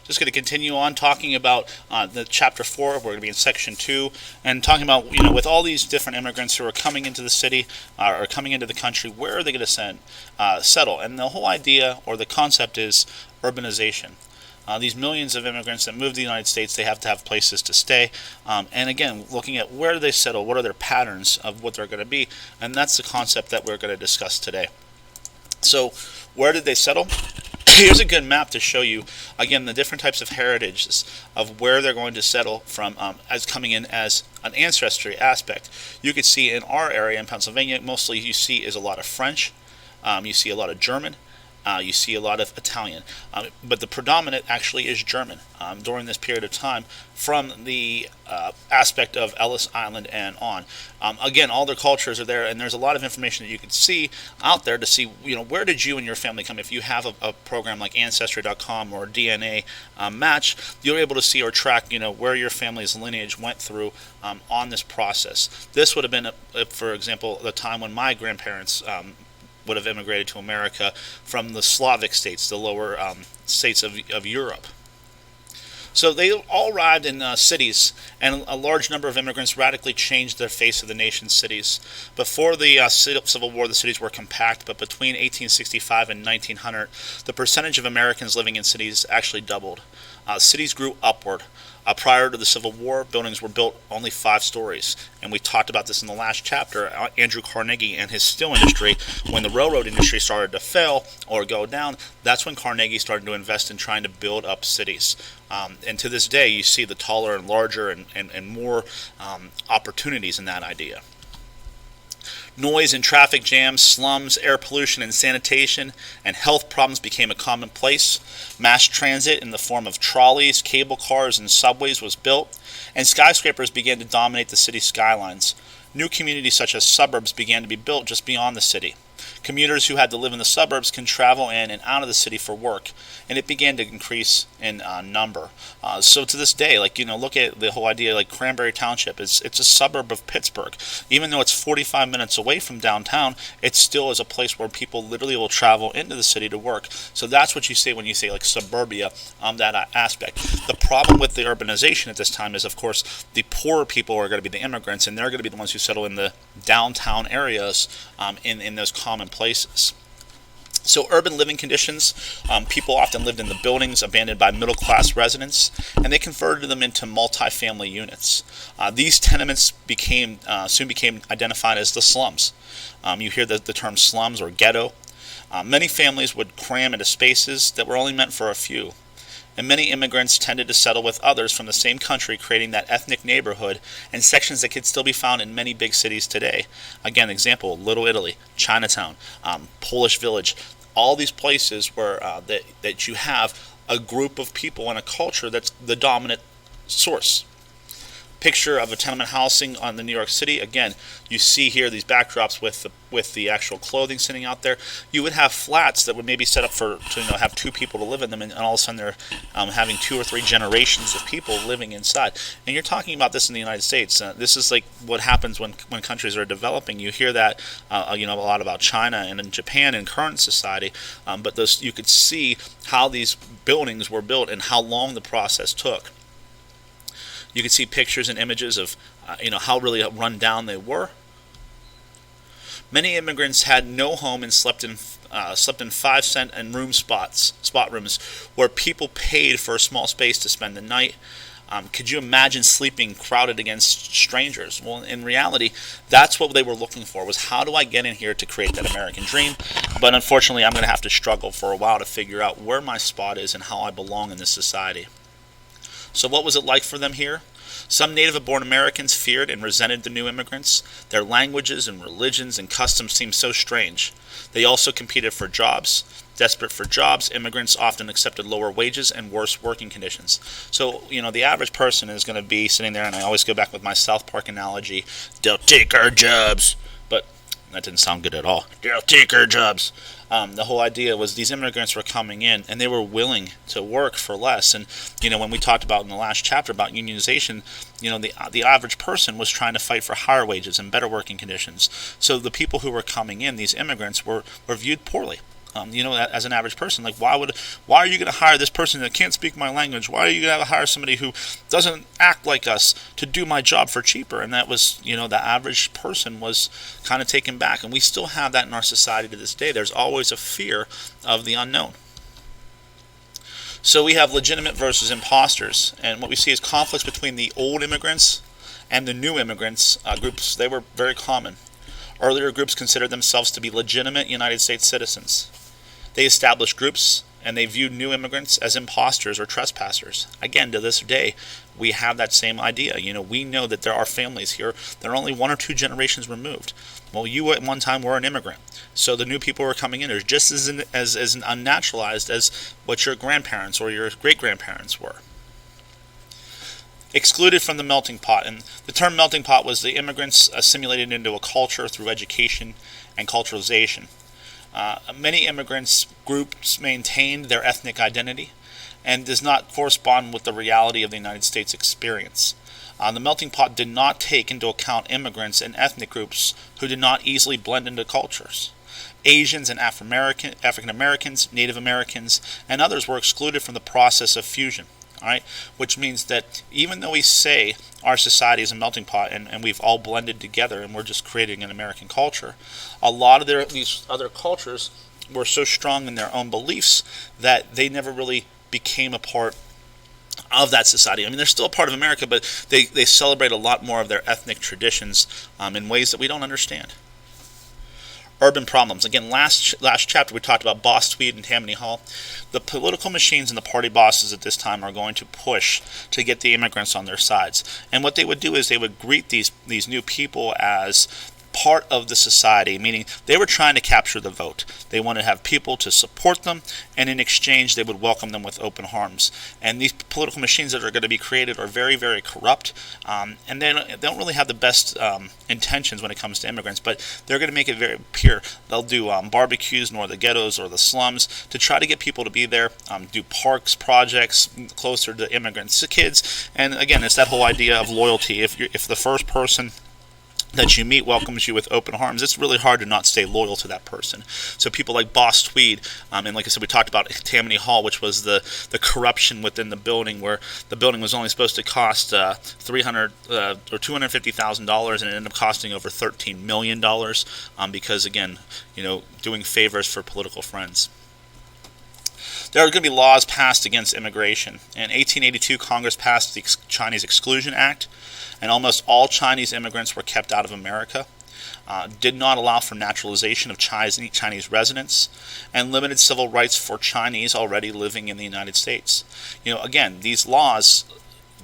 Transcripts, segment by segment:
Just going to continue on talking about the chapter 4. We're going to be in section 2 and talking about, with all these different immigrants who are coming into the city or coming into the country, where are they going to settle? And the whole idea or the concept is urbanization. These millions of immigrants that move to the United States, they have to have places to stay. And again, looking at where do they settle, what are their patterns of what they're going to be, and that's the concept that we're going to discuss today. So, where did they settle? Here's a good map to show you, again, the different types of heritages of where they're going to settle from as coming in as an ancestry aspect. You can see in our area in Pennsylvania, mostly you see is a lot of French, you see a lot of German, you see a lot of Italian, but the predominant actually is German during this period of time from the aspect of Ellis Island and on. Again, all their cultures are there, and there's a lot of information that you can see out there to see, where did you and your family come. If you have a program like Ancestry.com or DNA Match, you're able to see or track, where your family's lineage went through on this process. This would have been, for example, the time when my grandparents would have immigrated to America from the Slavic states, the lower states of Europe. So they all arrived in cities, and a large number of immigrants radically changed the face of the nation's cities. Before the Civil War, the cities were compact, but between 1865 and 1900, the percentage of Americans living in cities actually doubled. Cities grew upward. Prior to the Civil War, buildings were built only 5 stories. And we talked about this in the last chapter. Andrew Carnegie and his steel industry, when the railroad industry started to fail or go down, that's when Carnegie started to invest in trying to build up cities. And to this day, you see the taller and larger and more opportunities in that idea. Noise and traffic jams, slums, air pollution and sanitation, and health problems became a commonplace. Mass transit in the form of trolleys, cable cars, and subways was built, and skyscrapers began to dominate the city's skylines. New communities such as suburbs began to be built just beyond the city. Commuters who had to live in the suburbs can travel in and out of the city for work, and it began to increase in number. So to this day, look at the whole idea, like Cranberry Township. It's a suburb of Pittsburgh. Even though it's 45 minutes away from downtown, it still is a place where people literally will travel into the city to work. So that's what you say when you say like suburbia, that aspect. The problem with the urbanization at this time is, of course, the poorer people are going to be the immigrants, and they're going to be the ones who settle in the downtown areas in those common places. So urban living conditions, people often lived in the buildings abandoned by middle-class residents, and they converted them into multi-family units. These tenements soon became identified as the slums. You hear the term slums or ghetto. Many families would cram into spaces that were only meant for a few. And many immigrants tended to settle with others from the same country, creating that ethnic neighborhood and sections that could still be found in many big cities today. Again, example, Little Italy, Chinatown, Polish Village, all these places where that you have a group of people and a culture that's the dominant source. Picture of a tenement housing on the New York City. Again, you see here these backdrops with the actual clothing sitting out there. You would have flats that would maybe set up to have 2 people to live in them, and all of a sudden they're having 2 or 3 generations of people living inside. And you're talking about this in the United States. This is like what happens when countries are developing. You hear that a lot about China and in Japan in current society, but you could see how these buildings were built and how long the process took. You can see pictures and images of, how really run down they were. Many immigrants had no home and slept in 5-cent and spot rooms, where people paid for a small space to spend the night. Could you imagine sleeping crowded against strangers? Well, in reality, that's what they were looking for, was how do I get in here to create that American dream? But unfortunately, I'm going to have to struggle for a while to figure out where my spot is and how I belong in this society. So what was it like for them here? Some native-born Americans feared and resented the new immigrants. Their languages and religions and customs seemed so strange. They also competed for jobs. Desperate for jobs, immigrants often accepted lower wages and worse working conditions. So, the average person is going to be sitting there, and I always go back with my South Park analogy, they'll take our jobs. But that didn't sound good at all. They'll take our jobs. The whole idea was these immigrants were coming in and they were willing to work for less. And when we talked about in the last chapter about unionization, the average person was trying to fight for higher wages and better working conditions. So the people who were coming in, these immigrants, were viewed poorly. as an average person. Like, why are you going to hire this person that can't speak my language? Why are you going to hire somebody who doesn't act like us to do my job for cheaper? And that was, the average person was kind of taken back. And we still have that in our society to this day. There's always a fear of the unknown. So we have legitimate versus imposters. And what we see is conflicts between the old immigrants and the new immigrants groups. They were very common. Earlier groups considered themselves to be legitimate United States citizens. They established groups, and they viewed new immigrants as imposters or trespassers. Again, to this day, we have that same idea. We know that there are families here that are only 1 or 2 generations removed. Well, you at one time were an immigrant, so the new people who are coming in are just as unnaturalized as what your grandparents or your great-grandparents were. Excluded from the melting pot, and the term melting pot was the immigrants assimilated into a culture through education and culturalization. Many immigrants groups maintained their ethnic identity and does not correspond with the reality of the United States experience. The melting pot did not take into account immigrants and ethnic groups who did not easily blend into cultures. Asians and African Americans, Native Americans, and others were excluded from the process of fusion. All right, which means that even though we say our society is a melting pot and we've all blended together and we're just creating an American culture, a lot of these other cultures were so strong in their own beliefs that they never really became a part of that society. I mean, they're still a part of America, but they celebrate a lot more of their ethnic traditions in ways that we don't understand. Urban problems. Again, last chapter we talked about Boss Tweed and Tammany Hall. The political machines and the party bosses at this time are going to push to get the immigrants on their sides. And what they would do is they would greet these new people as part of the society, meaning they were trying to capture the vote. They wanted to have people to support them, and in exchange they would welcome them with open arms. And these political machines that are going to be created are very, very corrupt, and they don't really have the best intentions when it comes to immigrants, but they're going to make it very pure. They'll do barbecues near the ghettos or the slums to try to get people to be there, do parks projects closer to immigrants, to kids, and again, it's that whole idea of loyalty. If the first person that you meet welcomes you with open arms, it's really hard to not stay loyal to that person. So people like Boss Tweed, and like I said, we talked about Tammany Hall, which was the corruption within the building, where the building was only supposed to cost $300,000 or $250,000, and it ended up costing over $13 million because, again, doing favors for political friends. There are going to be laws passed against immigration. In 1882, Congress passed the Chinese Exclusion Act, and almost all Chinese immigrants were kept out of America, did not allow for naturalization of Chinese residents, and limited civil rights for Chinese already living in the United States. Again, these laws,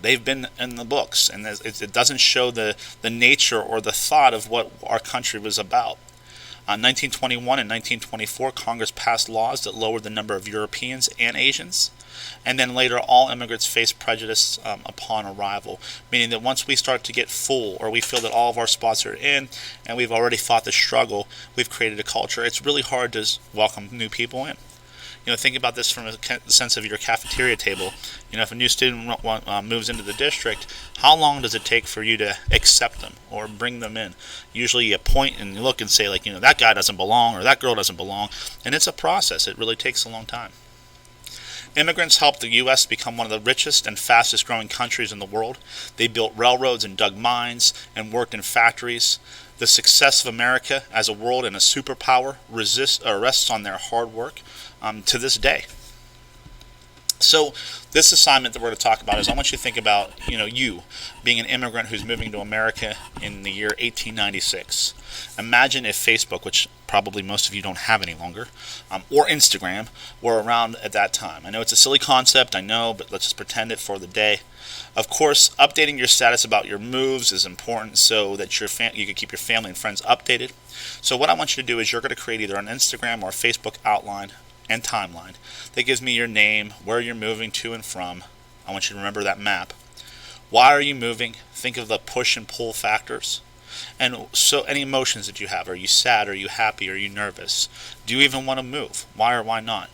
they've been in the books, and it doesn't show the nature or the thought of what our country was about. In 1921 and 1924, Congress passed laws that lowered the number of Europeans and Asians. And then later, all immigrants face prejudice upon arrival, meaning that once we start to get full, or we feel that all of our spots are in, and we've already fought the struggle, we've created a culture, it's really hard to welcome new people in. Think about this from a sense of your cafeteria table. If a new student moves into the district, how long does it take for you to accept them or bring them in? Usually you point and you look and say, that guy doesn't belong or that girl doesn't belong. And it's a process. It really takes a long time. Immigrants helped the U.S. become one of the richest and fastest growing countries in the world. They built railroads and dug mines and worked in factories. The success of America as a world and a superpower rests on their hard work to this day. So this assignment that we're going to talk about is I want you to think about, you being an immigrant who's moving to America in the year 1896. Imagine if Facebook, which probably most of you don't have any longer, or Instagram were around at that time. I know it's a silly concept, I know, but let's just pretend it for the day. Of course, updating your status about your moves is important so that you can keep your family and friends updated. So what I want you to do is you're going to create either an Instagram or a Facebook outline and timeline that gives me your name, where you're moving to and from. I want you to remember that map. Why are you moving? Think of the push and pull factors. And so any emotions that you have. Are you sad? Are you happy? Are you nervous? Do you even want to move? Why or why not?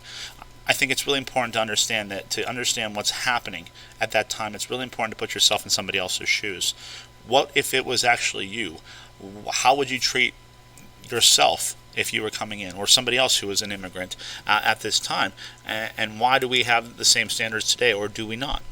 I think it's really important to understand what's happening at that time. It's really important to put yourself in somebody else's shoes. What if it was actually you? How would you treat yourself if you were coming in, or somebody else who was an immigrant at this time? And why do we have the same standards today, or do we not?